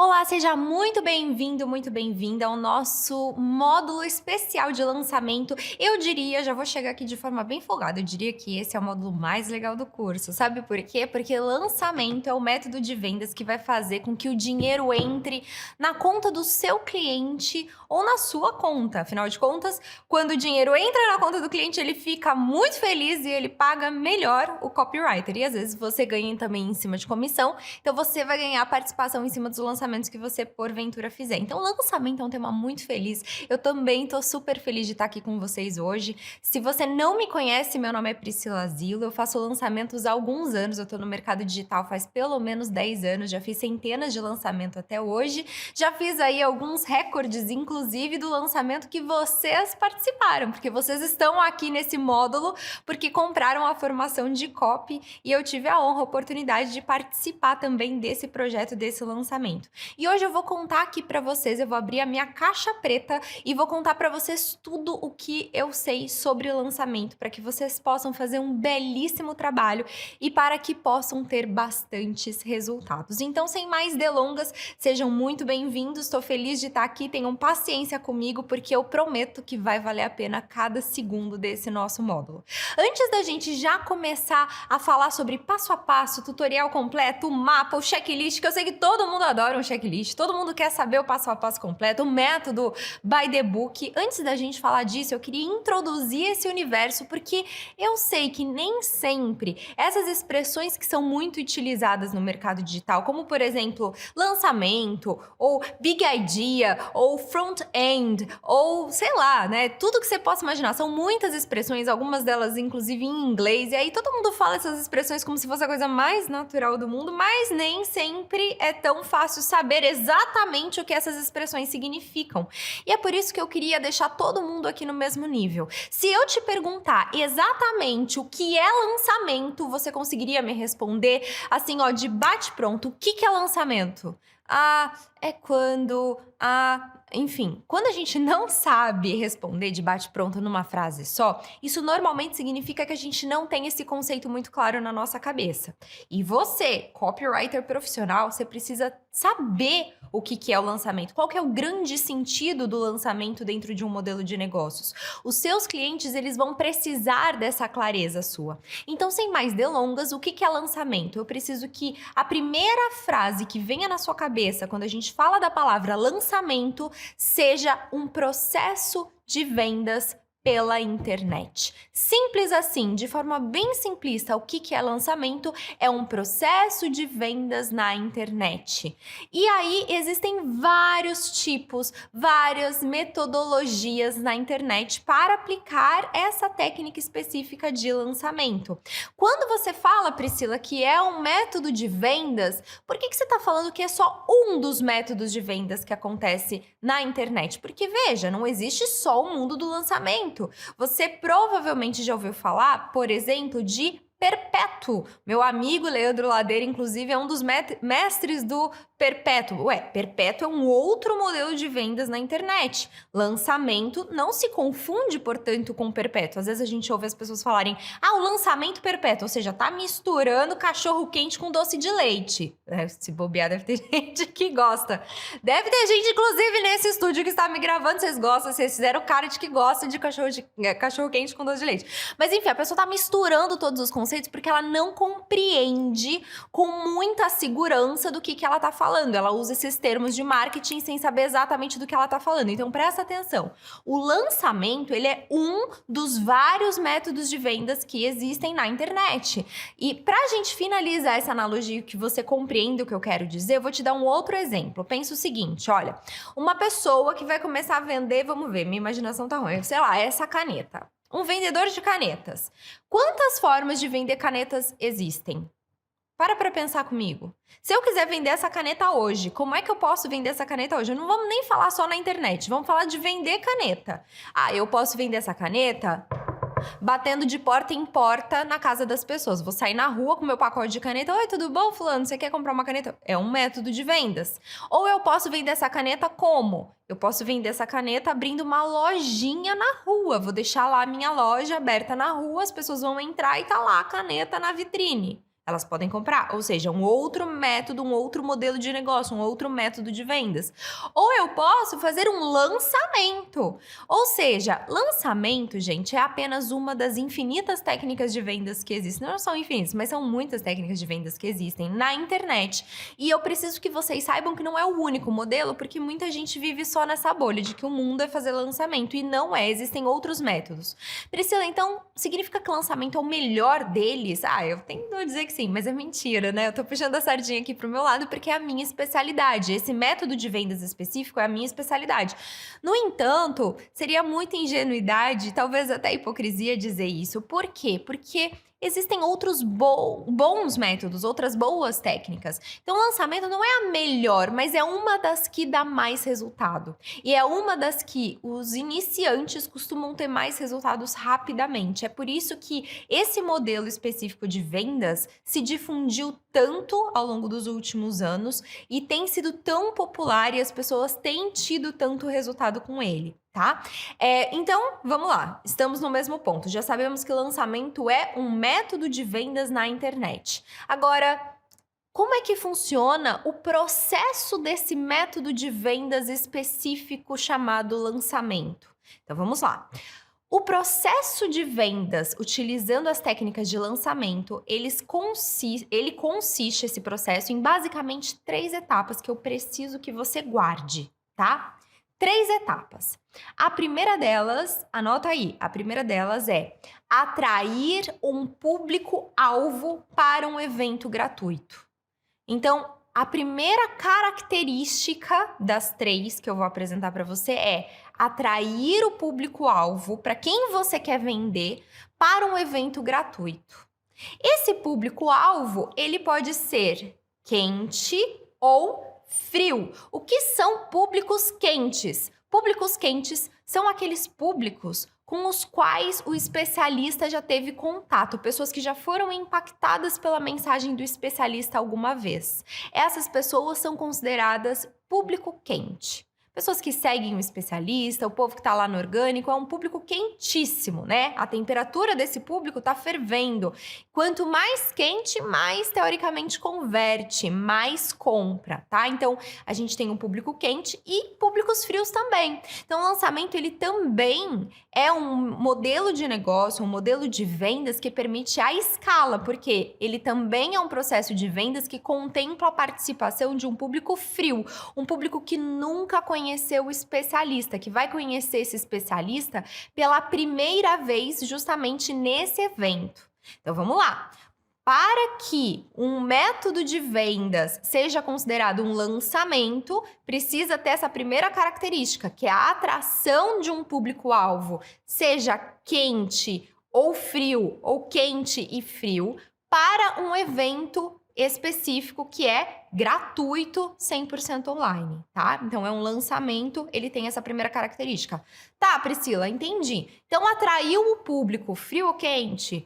Olá, seja muito bem-vindo, muito bem-vinda ao nosso módulo especial de lançamento. Eu diria, já vou chegar aqui de forma bem folgada, eu diria que esse é o módulo mais legal do curso. Sabe por quê? Porque lançamento é o método de vendas que vai fazer com que o dinheiro entre na conta do seu cliente ou na sua conta. Afinal de contas, quando o dinheiro entra na conta do cliente, ele fica muito feliz e ele paga melhor o copywriter. E às vezes você ganha também em cima de comissão, então você vai ganhar participação em cima dos lançamentos que você porventura fizer. Então, lançamento é um tema muito feliz. Eu também tô super feliz de estar aqui com vocês hoje. Se você não me conhece, meu nome é Priscila Zilo. Eu faço lançamentos há alguns anos. Eu tô no mercado digital faz pelo menos 10 anos. Já fiz centenas de lançamentos até hoje. Já fiz aí alguns recordes, inclusive do lançamento que vocês participaram, porque vocês estão aqui nesse módulo porque compraram a formação de copy e eu tive a honra, a oportunidade de participar também desse projeto, desse lançamento. E hoje eu vou contar aqui pra vocês, eu vou abrir a minha caixa preta e vou contar pra vocês tudo o que eu sei sobre lançamento, para que vocês possam fazer um belíssimo trabalho e para que possam ter bastantes resultados. Então, sem mais delongas, sejam muito bem-vindos, estou feliz de estar aqui, tenham paciência comigo, porque eu prometo que vai valer a pena cada segundo desse nosso módulo. Antes da gente já começar a falar sobre passo a passo, tutorial completo, o mapa, o checklist, que eu sei que todo mundo adora um checklist, todo mundo quer saber o passo a passo completo, o método by the book. Antes da gente falar disso, eu queria introduzir esse universo, porque eu sei que nem sempre essas expressões que são muito utilizadas no mercado digital, como por exemplo, lançamento, ou big idea, ou front-end, ou sei lá, né? Tudo que você possa imaginar. São muitas expressões, algumas delas inclusive em inglês, e aí todo mundo fala essas expressões como se fosse a coisa mais natural do mundo, mas nem sempre é tão fácil saber exatamente o que essas expressões significam. E é por isso que eu queria deixar todo mundo aqui no mesmo nível. Se eu te perguntar exatamente o que é lançamento, você conseguiria me responder assim, ó, de bate-pronto, o que é lançamento? Ah, é quando... Enfim, quando a gente não sabe responder de bate-pronto numa frase só, isso normalmente significa que a gente não tem esse conceito muito claro na nossa cabeça. E você, copywriter profissional, você precisa saber o que é o lançamento, qual que é o grande sentido do lançamento dentro de um modelo de negócios. Os seus clientes, eles vão precisar dessa clareza sua. Então, sem mais delongas, o que é lançamento? Eu preciso que a primeira frase que venha na sua cabeça quando a gente fala da palavra lançamento seja um processo de vendas pela internet. Simples assim, de forma bem simplista, o que é lançamento? É um processo de vendas na internet. E aí existem vários tipos, várias metodologias na internet para aplicar essa técnica específica de lançamento. Quando você fala, Priscila, que é um método de vendas, por que você está falando que é só um dos métodos de vendas que acontece na internet? Porque, veja, não existe só o mundo do lançamento. Você provavelmente já ouviu falar, por exemplo, de Perpétuo. Meu amigo Leandro Ladeira, inclusive, é um dos mestres do Perpétuo. Perpétuo é um outro modelo de vendas na internet. Lançamento não se confunde, portanto, com Perpétuo. Às vezes a gente ouve as pessoas falarem, o lançamento perpétuo, ou seja, tá misturando cachorro quente com doce de leite. Se bobear, deve ter gente que gosta. Deve ter gente, inclusive, nesse estúdio que está me gravando, vocês gostam, vocês fizeram cara de que gosta de cachorro quente com doce de leite. Mas enfim, a pessoa tá misturando todos os conceitos porque ela não compreende com muita segurança do que ela tá falando. Ela usa esses termos de marketing sem saber exatamente do que ela tá falando. Então, presta atenção. O lançamento, ele é um dos vários métodos de vendas que existem na internet. E pra gente finalizar essa analogia que você compreende o que eu quero dizer, eu vou te dar um outro exemplo. Pensa o seguinte, olha, uma pessoa que vai começar a vender, vamos ver, minha imaginação tá ruim, sei lá, essa caneta. Um vendedor de canetas. Quantas formas de vender canetas existem? Para pensar comigo. Se eu quiser vender essa caneta hoje, como é que eu posso vender essa caneta hoje? Não vamos nem falar só na internet, vamos falar de vender caneta. Eu posso vender essa caneta batendo de porta em porta na casa das pessoas. Vou sair na rua com meu pacote de caneta. Oi, tudo bom, fulano? Você quer comprar uma caneta? É um método de vendas. Ou eu posso vender essa caneta como? Eu posso vender essa caneta abrindo uma lojinha na rua. Vou deixar lá a minha loja aberta na rua, as pessoas vão entrar e tá lá a caneta na vitrine. Elas podem comprar, ou seja, um outro método, um outro modelo de negócio, um outro método de vendas. Ou eu posso fazer um lançamento. Ou seja, lançamento, gente, é apenas uma das infinitas técnicas de vendas que existem. Não são infinitas, mas são muitas técnicas de vendas que existem na internet. E eu preciso que vocês saibam que não é o único modelo, porque muita gente vive só nessa bolha de que o mundo é fazer lançamento. E não é, existem outros métodos. Priscila, então, significa que lançamento é o melhor deles? Eu tendo a dizer que sim, mas é mentira, né? Eu tô puxando a sardinha aqui pro meu lado porque é a minha especialidade. Esse método de vendas específico é a minha especialidade. No entanto, seria muita ingenuidade, talvez até hipocrisia dizer isso. Por quê? Porque existem outros bons métodos, outras boas técnicas. Então, o lançamento não é a melhor, mas é uma das que dá mais resultado. E é uma das que os iniciantes costumam ter mais resultados rapidamente. É por isso que esse modelo específico de vendas se difundiu tanto ao longo dos últimos anos e tem sido tão popular e as pessoas têm tido tanto resultado com ele. Tá? Então, vamos lá. Estamos no mesmo ponto. Já sabemos que lançamento é um método de vendas na internet. Agora, como é que funciona o processo desse método de vendas específico chamado lançamento? Então, vamos lá. O processo de vendas, utilizando as técnicas de lançamento, ele consiste, esse processo, em basicamente 3 etapas que eu preciso que você guarde, tá? 3 etapas. A primeira delas, anota aí, a primeira delas é atrair um público-alvo para um evento gratuito. Então, a primeira característica das 3 que eu vou apresentar para você é atrair o público-alvo para quem você quer vender para um evento gratuito. Esse público-alvo, ele pode ser quente ou frio. O que são públicos quentes? Públicos quentes são aqueles públicos com os quais o especialista já teve contato, pessoas que já foram impactadas pela mensagem do especialista alguma vez. Essas pessoas são consideradas público quente. Pessoas que seguem o especialista, o povo que está lá no orgânico, é um público quentíssimo, né? A temperatura desse público está fervendo. Quanto mais quente, mais teoricamente converte, mais compra, tá? Então, a gente tem um público quente e públicos frios também. Então, o lançamento, ele também é um modelo de negócio, um modelo de vendas que permite a escala, porque ele também é um processo de vendas que contempla a participação de um público frio, um público que nunca conheceu o especialista, que vai conhecer esse especialista pela primeira vez justamente nesse evento. Então, vamos lá. Para que um método de vendas seja considerado um lançamento, precisa ter essa primeira característica, que é a atração de um público-alvo, seja quente ou frio, ou quente e frio, para um evento específico que é gratuito, 100% online, tá? Então, é um lançamento, ele tem essa primeira característica. Tá, Priscila, entendi. Então, atraiu o público frio ou quente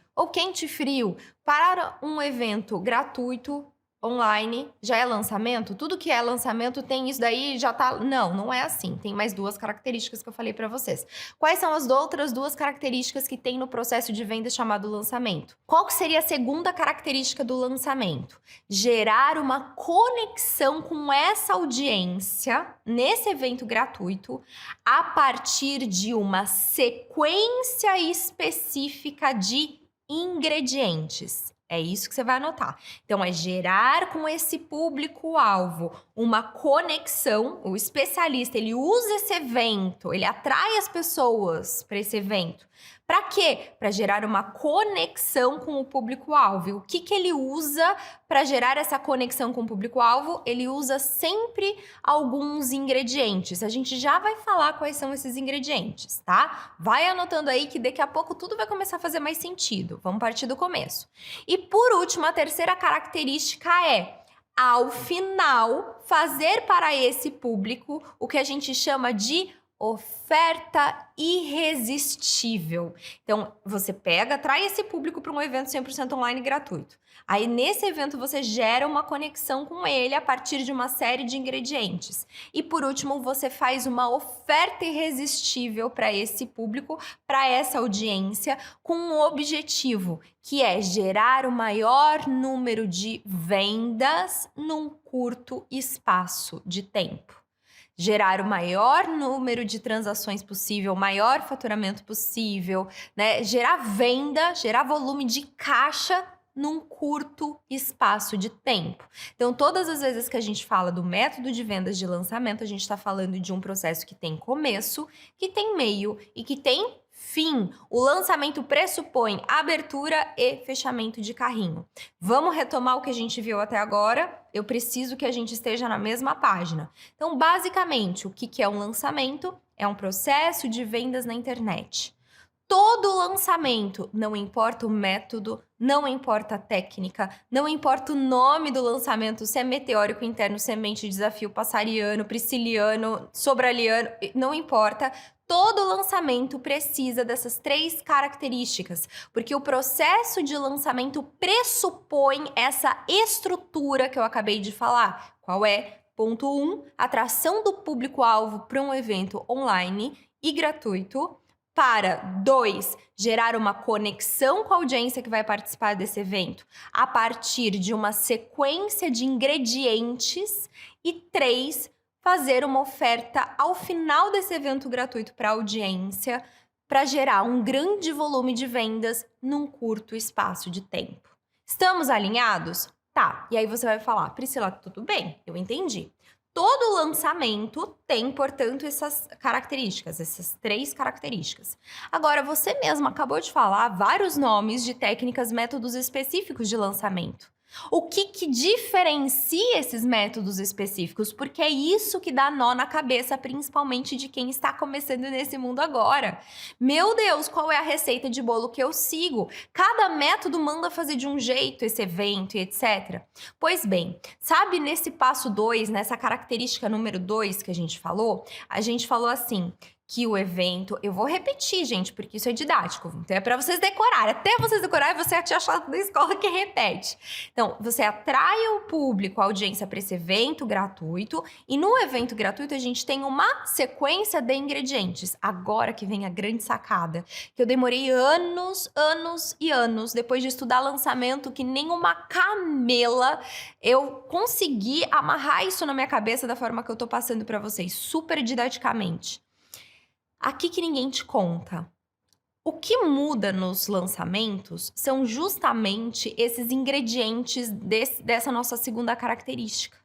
e frio, para um evento gratuito, online, já é lançamento? Tudo que é lançamento tem isso daí, já tá... Não é assim. Tem mais 2 características que eu falei para vocês. Quais são as outras 2 características que tem no processo de venda chamado lançamento? Qual que seria a segunda característica do lançamento? Gerar uma conexão com essa audiência nesse evento gratuito a partir de uma sequência específica de ingredientes. É isso que você vai anotar. Então, é gerar com esse público-alvo uma conexão. O especialista, ele usa esse evento, ele atrai as pessoas para esse evento. Para quê? Para gerar uma conexão com o público-alvo. O que ele usa para gerar essa conexão com o público-alvo? Ele usa sempre alguns ingredientes. A gente já vai falar quais são esses ingredientes, tá? Vai anotando aí que daqui a pouco tudo vai começar a fazer mais sentido. Vamos partir do começo. E por último, a terceira característica é, ao final, fazer para esse público o que a gente chama de Oferta irresistível. Então, você pega, atrai esse público para um evento 100% online gratuito. Aí, nesse evento, você gera uma conexão com ele a partir de uma série de ingredientes. E, por último, você faz uma oferta irresistível para esse público, para essa audiência, com um objetivo, que é gerar o maior número de vendas num curto espaço de tempo. Gerar o maior número de transações possível, o maior faturamento possível, né? Gerar venda, gerar volume de caixa num curto espaço de tempo. Então, todas as vezes que a gente fala do método de vendas de lançamento, a gente está falando de um processo que tem começo, que tem meio e que tem fim. O lançamento pressupõe abertura e fechamento de carrinho. Vamos retomar o que a gente viu até agora? Eu preciso que a gente esteja na mesma página. Então, basicamente, o que é um lançamento? É um processo de vendas na internet. Todo lançamento, não importa o método, não importa a técnica, não importa o nome do lançamento, se é meteórico, interno, semente, desafio, passariano, prisciliano, sobraliano, não importa. Todo lançamento precisa dessas 3 características, porque o processo de lançamento pressupõe essa estrutura que eu acabei de falar. Qual é? Ponto 1, atração do público-alvo para um evento online e gratuito. Para 2, gerar uma conexão com a audiência que vai participar desse evento a partir de uma sequência de ingredientes. E 3, fazer uma oferta ao final desse evento gratuito para a audiência para gerar um grande volume de vendas num curto espaço de tempo. Estamos alinhados? Tá, e aí você vai falar, Priscila, tudo bem, eu entendi. Todo lançamento tem, portanto, essas características, essas 3 características. Agora, você mesmo acabou de falar vários nomes de técnicas, métodos específicos de lançamento. O que diferencia esses métodos específicos? Porque é isso que dá nó na cabeça, principalmente de quem está começando nesse mundo agora. Meu Deus, qual é a receita de bolo que eu sigo? Cada método manda fazer de um jeito esse evento e etc. Pois bem, sabe nesse passo 2, nessa característica número 2 que a gente falou assim, que o evento... Eu vou repetir, gente, porque isso é didático. Então, é para vocês decorarem. Até vocês decorarem, você te achar da escola que repete. Então, você atrai o público, a audiência para esse evento gratuito. E no evento gratuito, a gente tem uma sequência de ingredientes. Agora que vem a grande sacada. Que eu demorei anos e anos, depois de estudar lançamento, que nem uma camela, eu consegui amarrar isso na minha cabeça da forma que eu tô passando para vocês. Super didaticamente. Aqui que ninguém te conta. O que muda nos lançamentos são justamente esses ingredientes dessa nossa segunda característica.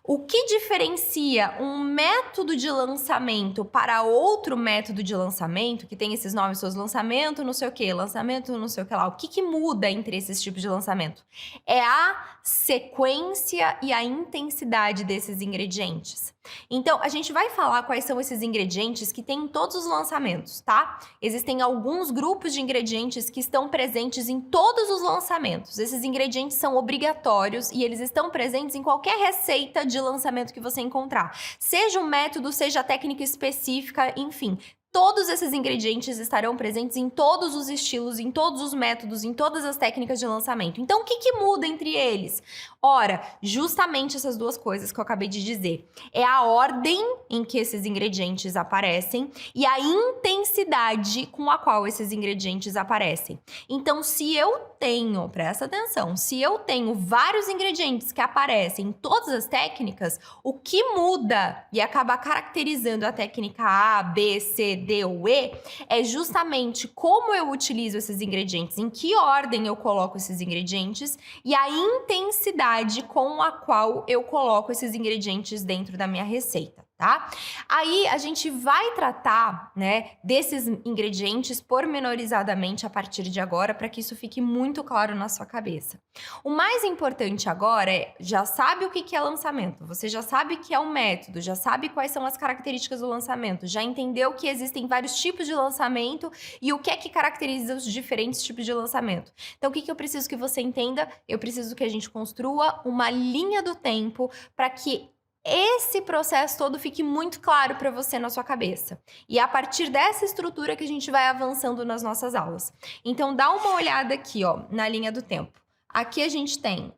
O que diferencia um método de lançamento para outro método de lançamento, que tem esses nomes, seus lançamento não sei o que, lançamento não sei o que lá, o que muda entre esses tipos de lançamento? É a sequência e a intensidade desses ingredientes. Então, a gente vai falar quais são esses ingredientes que tem em todos os lançamentos, tá? Existem alguns grupos de ingredientes que estão presentes em todos os lançamentos. Esses ingredientes são obrigatórios e eles estão presentes em qualquer receita de lançamento que você encontrar. Seja um método, seja a técnica específica, enfim. Todos esses ingredientes estarão presentes em todos os estilos, em todos os métodos, em todas as técnicas de lançamento. Então, o que muda entre eles? Ora, justamente essas 2 coisas que eu acabei de dizer. É a ordem em que esses ingredientes aparecem e a intensidade com a qual esses ingredientes aparecem. Então, se eu tenho, presta atenção, se eu tenho vários ingredientes que aparecem em todas as técnicas, o que muda e acaba caracterizando a técnica A, B, C, D ou E é justamente como eu utilizo esses ingredientes, em que ordem eu coloco esses ingredientes e a intensidade com a qual eu coloco esses ingredientes dentro da minha receita. Tá? Aí a gente vai tratar, né, desses ingredientes pormenorizadamente a partir de agora, para que isso fique muito claro na sua cabeça. O mais importante agora é, já sabe o que é lançamento, você já sabe que é um método, já sabe quais são as características do lançamento, já entendeu que existem vários tipos de lançamento e o que é que caracteriza os diferentes tipos de lançamento. Então, o que eu preciso que você entenda? Eu preciso que a gente construa uma linha do tempo para que esse processo todo fique muito claro para você na sua cabeça. E é a partir dessa estrutura que a gente vai avançando nas nossas aulas. Então, dá uma olhada aqui, ó, na linha do tempo. Aqui a gente tem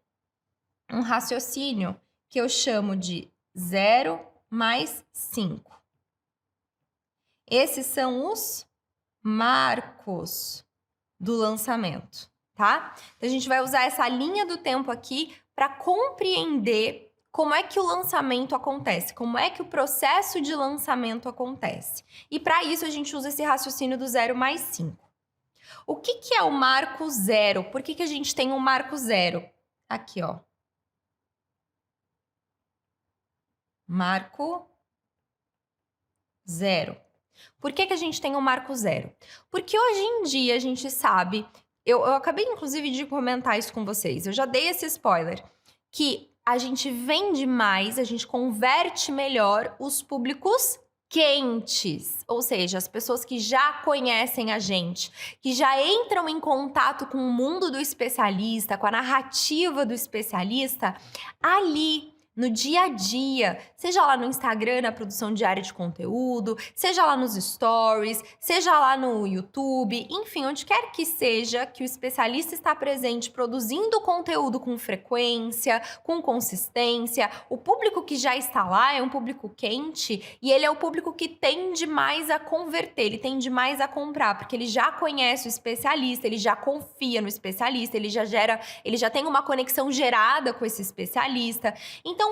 um raciocínio que eu chamo de 0 mais 5. Esses são os marcos do lançamento, tá? Então, a gente vai usar essa linha do tempo aqui para compreender como é que o lançamento acontece, como é que o processo de lançamento acontece. E para isso a gente usa esse raciocínio do 0 mais 5. O que é o marco zero? Por que a gente tem um marco zero? Aqui, ó. Marco zero. Por que a gente tem um marco zero? Porque hoje em dia a gente sabe, eu acabei inclusive de comentar isso com vocês, eu já dei esse spoiler, que a gente vende mais, a gente converte melhor os públicos quentes, ou seja, as pessoas que já conhecem a gente, que já entram em contato com o mundo do especialista, com a narrativa do especialista, ali no dia a dia, seja lá no Instagram, na produção diária de conteúdo, seja lá nos stories, seja lá no YouTube, enfim, onde quer que seja que o especialista está presente produzindo conteúdo com frequência, com consistência, o público que já está lá é um público quente e ele é o público que tende mais a converter, ele tende mais a comprar, porque ele já conhece o especialista, ele já confia no especialista, ele já tem uma conexão gerada com esse especialista. Então,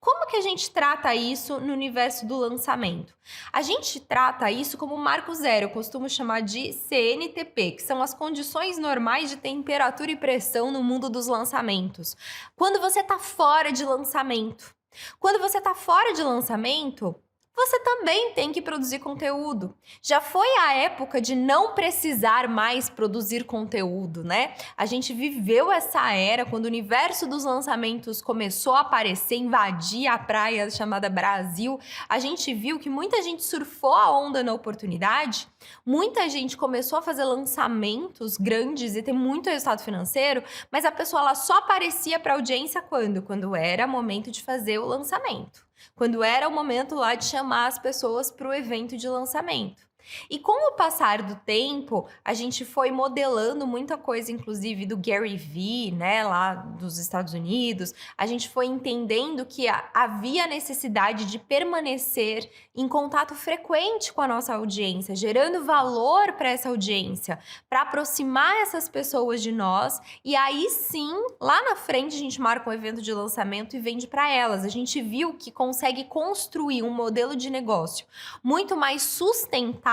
como que a gente trata isso no universo do lançamento? A gente trata isso como marco zero, eu costumo chamar de CNTP, que são as condições normais de temperatura e pressão no mundo dos lançamentos. Quando você está fora de lançamento. Quando você está fora de lançamento, você também tem que produzir conteúdo. Já foi a época de não precisar mais produzir conteúdo, né? A gente viveu essa era quando o universo dos lançamentos começou a aparecer, invadir a praia chamada Brasil. A gente viu que muita gente surfou a onda na oportunidade, muita gente começou a fazer lançamentos grandes e ter muito resultado financeiro, mas a pessoa ela só aparecia para a audiência quando? Quando era momento de fazer o lançamento. Quando era o momento lá de chamar as pessoas para o evento de lançamento. E com o passar do tempo, a gente foi modelando muita coisa, inclusive do Gary Vee, né, lá dos Estados Unidos. A gente foi entendendo que havia necessidade de permanecer em contato frequente com a nossa audiência, gerando valor para essa audiência, para aproximar essas pessoas de nós. E aí sim, lá na frente, a gente marca um evento de lançamento e vende para elas. A gente viu que consegue construir um modelo de negócio muito mais sustentável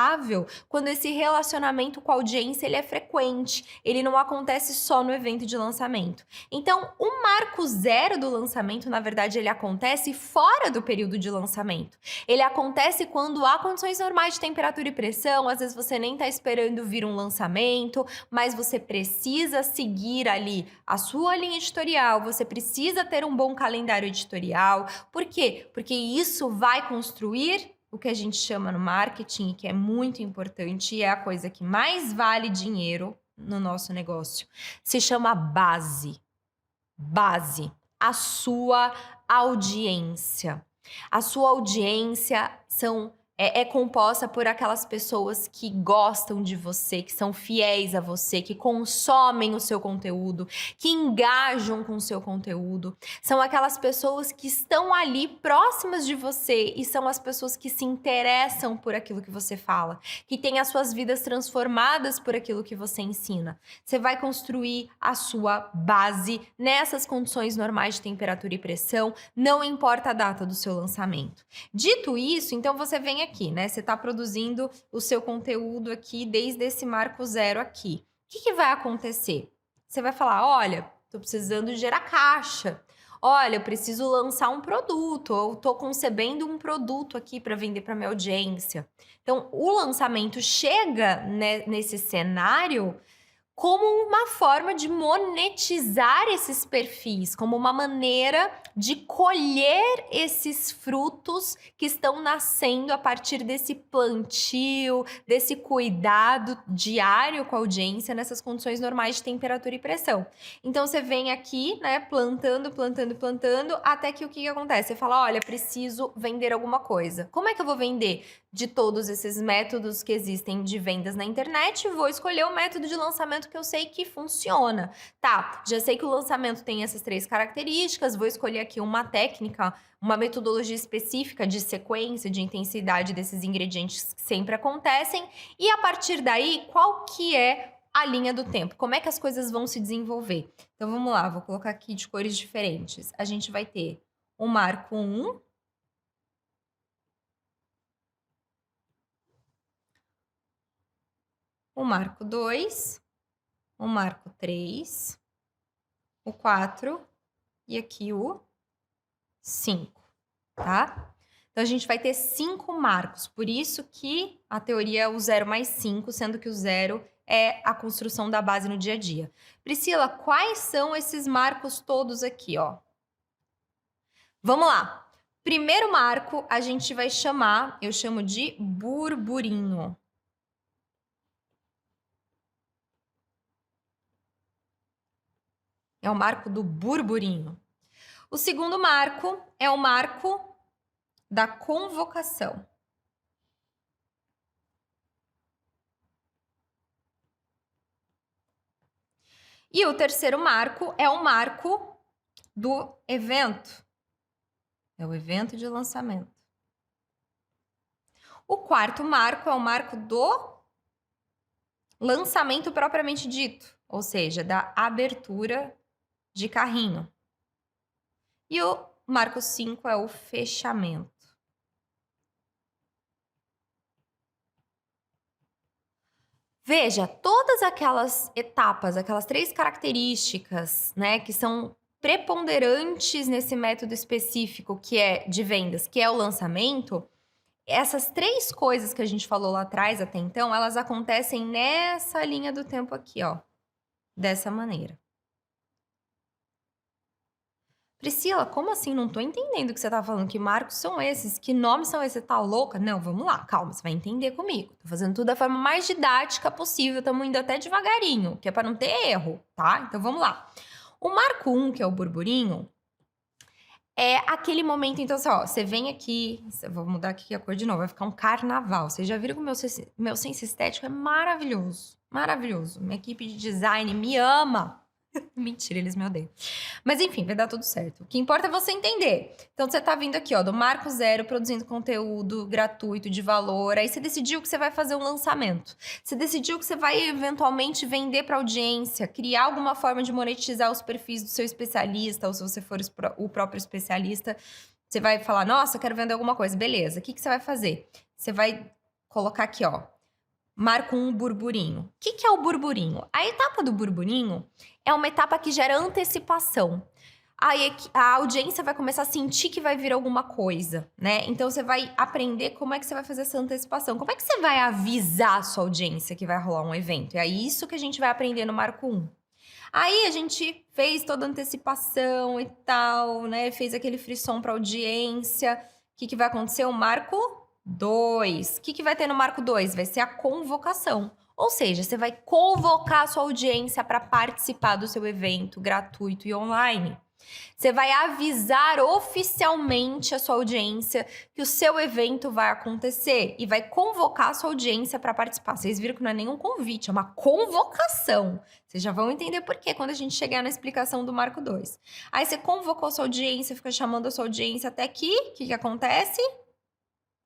quando esse relacionamento com a audiência ele é frequente, ele não acontece só no evento de lançamento. Então, o marco zero do lançamento, na verdade, ele acontece fora do período de lançamento. Ele acontece quando há condições normais de temperatura e pressão, às vezes você nem está esperando vir um lançamento, mas você precisa seguir ali a sua linha editorial, você precisa ter um bom calendário editorial. Por quê? Porque isso vai construir o que a gente chama no marketing, que é muito importante e é a coisa que mais vale dinheiro no nosso negócio. Se chama base. Base. A sua audiência. A sua audiência é composta por aquelas pessoas que gostam de você, que são fiéis a você, que consomem o seu conteúdo, que engajam com o seu conteúdo. São aquelas pessoas que estão ali próximas de você e são as pessoas que se interessam por aquilo que você fala, que têm as suas vidas transformadas por aquilo que você ensina. Você vai construir a sua base nessas condições normais de temperatura e pressão, não importa a data do seu lançamento. Dito isso, então você vem aqui, né? Você está produzindo o seu conteúdo aqui desde esse marco zero aqui. O que vai acontecer? Você vai falar, olha, estou precisando gerar caixa. Olha, eu preciso lançar um produto, ou estou concebendo um produto aqui para vender para minha audiência. Então, o lançamento chega nesse cenário como uma forma de monetizar esses perfis, como uma maneira de colher esses frutos que estão nascendo a partir desse plantio, desse cuidado diário com a audiência nessas condições normais de temperatura e pressão. Então você vem aqui, né, plantando, até que o que acontece? Você fala, olha, preciso vender alguma coisa. Como é que eu vou vender? De todos esses métodos que existem de vendas na internet, vou escolher o método de lançamento que eu sei que funciona. Tá, já sei que o lançamento tem essas 3 características, vou escolher aqui uma técnica, uma metodologia específica de sequência, de intensidade desses ingredientes que sempre acontecem, e a partir daí, qual que é a linha do tempo? Como é que as coisas vão se desenvolver? Então vamos lá, vou colocar aqui de cores diferentes. A gente vai ter o marco 1, o marco 2, o marco 3, o 4 e aqui o 5, tá? Então, a gente vai ter 5 marcos, por isso que a teoria é o 0 mais 5, sendo que o 0 é a construção da base no dia a dia. Priscila, quais são esses marcos todos aqui, ó? Vamos lá. Primeiro marco, a gente vai chamar, eu chamo de burburinho. É o marco do burburinho. O segundo marco é o marco da convocação. E o terceiro marco é o marco do evento. É o evento de lançamento. O quarto marco é o marco do lançamento propriamente dito, ou seja, da abertura de carrinho. E o marco 5 é o fechamento. Veja, todas aquelas etapas, aquelas 3 características, né, que são preponderantes nesse método específico que é de vendas, que é o lançamento, essas 3 coisas que a gente falou lá atrás até então, elas acontecem nessa linha do tempo aqui, ó, dessa maneira. Priscila, como assim? Não tô entendendo o que você tá falando. Que marcos são esses? Que nomes são esses? Você tá louca? Não, vamos lá, calma, você vai entender comigo. Tô fazendo tudo da forma mais didática possível, estamos indo até devagarinho, que é para não ter erro, tá? Então vamos lá. O marco 1, que é o burburinho, é aquele momento, então, assim, ó, você vem aqui, vou mudar aqui a cor de novo, vai ficar um carnaval. Vocês já viram que o meu senso estético é maravilhoso, maravilhoso. Minha equipe de design me ama. Mentira, eles me odeiam. Mas enfim, vai dar tudo certo. O que importa é você entender. Então, você tá vindo aqui, ó, do marco 0, produzindo conteúdo gratuito, de valor. Aí você decidiu que você vai fazer um lançamento. Você decidiu que você vai eventualmente vender para audiência, criar alguma forma de monetizar os perfis do seu especialista, ou se você for o próprio especialista, você vai falar, nossa, quero vender alguma coisa. Beleza, o que você vai fazer? Você vai colocar aqui, ó, marco 1, burburinho. O que é o burburinho? A etapa do burburinho é uma etapa que gera antecipação. Aí a audiência vai começar a sentir que vai vir alguma coisa, né? Então você vai aprender como é que você vai fazer essa antecipação. Como é que você vai avisar a sua audiência que vai rolar um evento? É isso que a gente vai aprender no marco 1. Aí a gente fez toda a antecipação e tal, né? Fez aquele frisson para audiência. O que vai acontecer? O marco 2. O que vai ter no marco 2? Vai ser a convocação. Ou seja, você vai convocar a sua audiência para participar do seu evento gratuito e online. Você vai avisar oficialmente a sua audiência que o seu evento vai acontecer e vai convocar a sua audiência para participar. Vocês viram que não é nenhum convite, é uma convocação. Vocês já vão entender por quê quando a gente chegar na explicação do marco 2. Aí você convocou a sua audiência, fica chamando a sua audiência até que, o que acontece?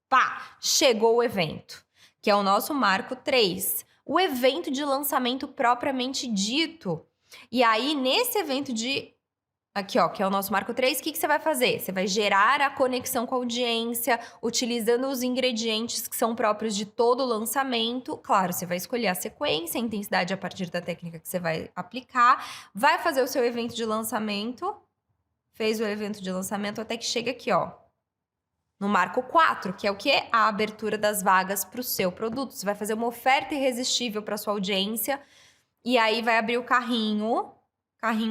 Pá, chegou o evento, que é o nosso marco 3. O evento de lançamento propriamente dito. E aí, nesse evento de... Aqui, ó, que é o nosso marco 3, o que você vai fazer? Você vai gerar a conexão com a audiência, utilizando os ingredientes que são próprios de todo o lançamento. Claro, você vai escolher a sequência, a intensidade a partir da técnica que você vai aplicar. Vai fazer o seu evento de lançamento. Fez o evento de lançamento até que chega aqui, ó. No marco 4, que é o quê? A abertura das vagas para o seu produto. Você vai fazer uma oferta irresistível para sua audiência e aí vai abrir o carrinho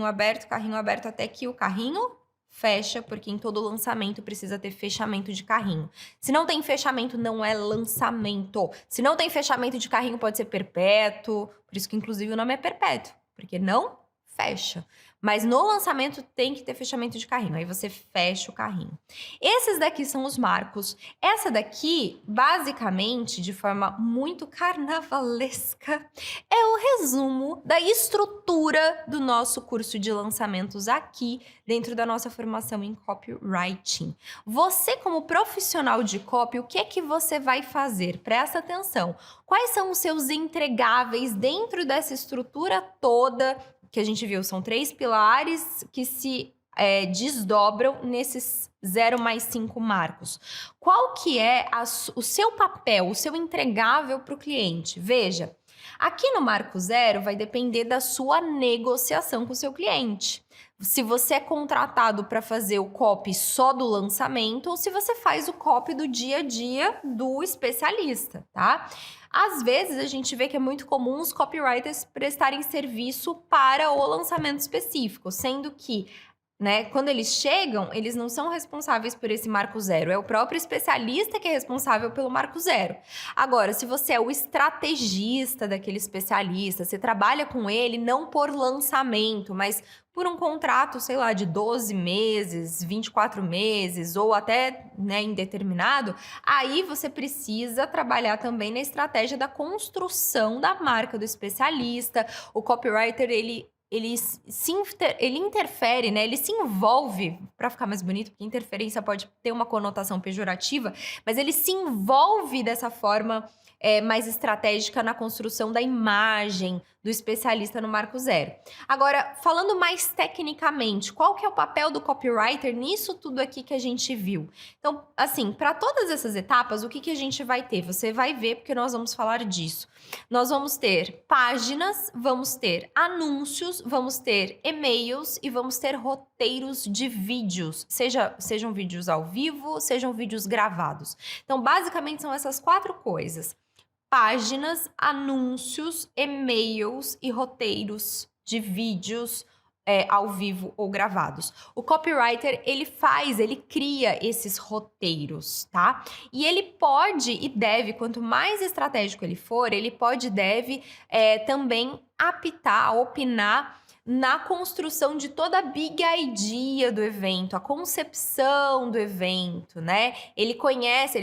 aberto, até que o carrinho fecha, porque em todo lançamento precisa ter fechamento de carrinho. Se não tem fechamento, não é lançamento. Se não tem fechamento de carrinho, pode ser perpétuo, por isso que inclusive o nome é perpétuo, porque não fecha. Mas no lançamento tem que ter fechamento de carrinho, aí você fecha o carrinho. Esses daqui são os marcos. Essa daqui, basicamente, de forma muito carnavalesca, é o resumo da estrutura do nosso curso de lançamentos aqui dentro da nossa formação em copywriting. Você, como profissional de copy, o que é que você vai fazer? Presta atenção. Quais são os seus entregáveis dentro dessa estrutura toda que a gente viu? São 3 pilares que se desdobram nesses 0 mais 5 marcos. Qual que é o seu papel, o seu entregável para o cliente? Veja, aqui no marco 0 vai depender da sua negociação com o seu cliente. Se você é contratado para fazer o copy só do lançamento ou se você faz o copy do dia a dia do especialista, tá? Às vezes a gente vê que é muito comum os copywriters prestarem serviço para o lançamento específico, sendo que, né, quando eles chegam, eles não são responsáveis por esse marco 0, é o próprio especialista que é responsável pelo marco 0. Agora, se você é o estrategista daquele especialista, você trabalha com ele não por lançamento, mas por um contrato, sei lá, de 12 meses, 24 meses ou até, né, indeterminado, aí você precisa trabalhar também na estratégia da construção da marca do especialista. O copywriter, ele interfere, né? Ele se envolve, para ficar mais bonito, porque interferência pode ter uma conotação pejorativa, mas ele se envolve dessa forma mais estratégica na construção da imagem do especialista no marco 0. Agora, falando mais tecnicamente, qual que é o papel do copywriter nisso tudo aqui que a gente viu? Então, assim, para todas essas etapas, o que a gente vai ter? Você vai ver, porque nós vamos falar disso. Nós vamos ter páginas, vamos ter anúncios, vamos ter e-mails e vamos ter roteiros de vídeos, sejam vídeos ao vivo, sejam vídeos gravados. Então, basicamente, são essas 4 coisas: páginas, anúncios, e-mails e roteiros de vídeos ao vivo ou gravados. O copywriter, ele cria esses roteiros, tá? E ele pode e deve, quanto mais estratégico ele for, ele pode e deve também opinar na construção de toda a big idea do evento, a concepção do evento, né? Ele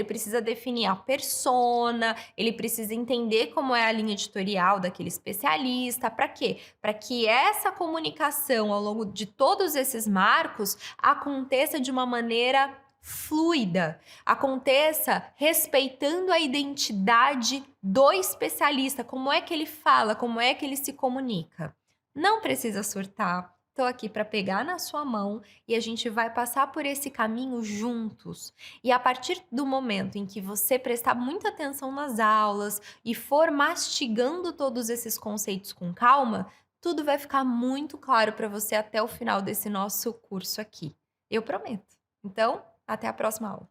precisa definir a persona, ele precisa entender como é a linha editorial daquele especialista. Para quê? Para que essa comunicação ao longo de todos esses marcos aconteça de uma maneira fluida, aconteça respeitando a identidade do especialista, como é que ele fala, como é que ele se comunica. Não precisa surtar, estou aqui para pegar na sua mão e a gente vai passar por esse caminho juntos. E a partir do momento em que você prestar muita atenção nas aulas e for mastigando todos esses conceitos com calma, tudo vai ficar muito claro para você até o final desse nosso curso aqui. Eu prometo. Então, até a próxima aula.